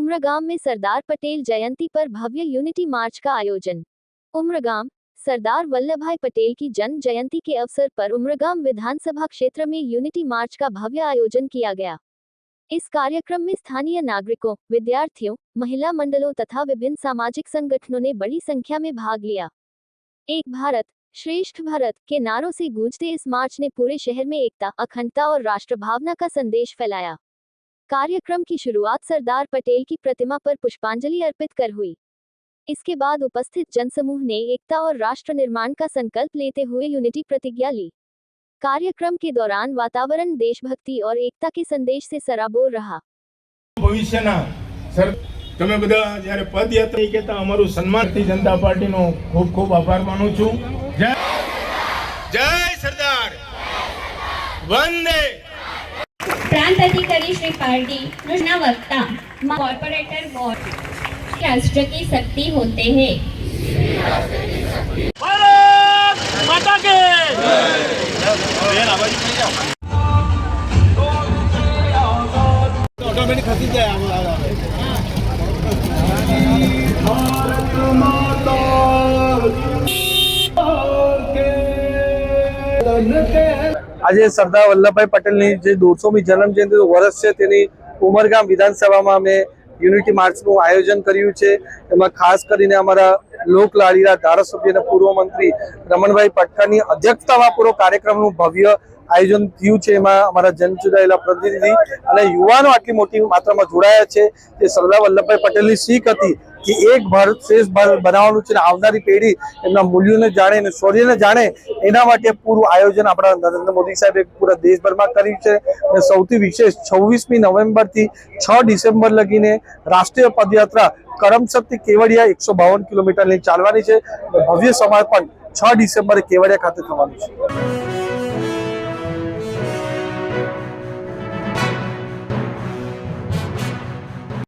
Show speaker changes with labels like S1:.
S1: उमरगाम में सरदार पटेल जयंती पर भव्य यूनिटी मार्च का आयोजन। उमरगाम सरदार वल्लभभाई पटेल की जन्म जयंती के अवसर पर उमरगाम विधानसभा क्षेत्र में यूनिटी मार्च का भव्य आयोजन किया गया। इस कार्यक्रम में स्थानीय नागरिकों, विद्यार्थियों, महिला मंडलों तथा विभिन्न सामाजिक संगठनों ने बड़ी संख्या में भाग लिया। एक भारत श्रेष्ठ भारत के नारों से गूंजते इस मार्च ने पूरे शहर में एकता, अखंडता और राष्ट्र भावना का संदेश फैलाया। कार्यक्रम की शुरुआत सरदार पटेल की प्रतिमा पर पुष्पांजलि अर्पित कर हुई। इसके बाद उपस्थित जनसमूह ने एकता और राष्ट्र निर्माण का संकल्प लेते हुए यूनिटी प्रतिज्ञा ली। कार्यक्रम के दौरान वातावरण देशभक्ति और एकता के संदेश से सराबोर रहा।
S2: भविष्यना सर તમે બધા જ્યારે પદયાત્રા કહેતા અમારું સન્માન ભારતીય જનતા પાર્ટીનો ખૂબ ખૂબ આભાર માનું છું। જય જય સરદાર વંદે।
S3: प्रांत अधिकारी श्री पार्टी नुजना वक्ता कॉर्पोरेटर बोर्ड राष्ट्र की शक्ति होते हैं।
S4: भारत माता के ऑटोमेटिक खसी जाए।
S5: આજે સરદાર વલ્લભભાઈ પટેલની જે 200મી જન્મ જયંતિ વર્ષ છે તેની ઉમરગામ વિધાનસભામાં અમે યુનિટી માર્ચનું આયોજન કર્યું છે। એમાં ખાસ કરીને અમારા લોકલાડીલા ધારાસભ્ય અને પૂર્વ મંત્રી રમણભાઈ પટકાની અધ્યક્ષતામાં પૂરો કાર્યક્રમનું ભવ્ય આયોજન થયું છે। એમાં અમારા જનચુદાયેલા પ્રતિનિધિ અને યુવાનો આટલી મોટી માત્રામાં જોડાયા છે। તે સરદાર વલ્લભભાઈ પટેલની શીખ હતી कि एक भारत श्रेष्ठ भारत बनावવાનું છે। આવનારી પેઢી એમના મૂલ્યોને જાણે અને શૌર્યને જાણે એના માટે પૂરું આયોજન આપણા નરેન્દ્ર મોદી સાહેબે પૂરા દેશભરમાં કર્યું છે। અને સૌથી વિશેષ 26મી નવેમ્બરથી 6 ડિસેમ્બર લગીને રાષ્ટ્રીય પદયાત્રા કરમસદથી કેવડિયા 152 કિલોમીટરની ચાલવાની છે। ભવ્ય સમાપન 6 ડિસેમ્બરે કેવડિયા ખાતે થવાનું છે।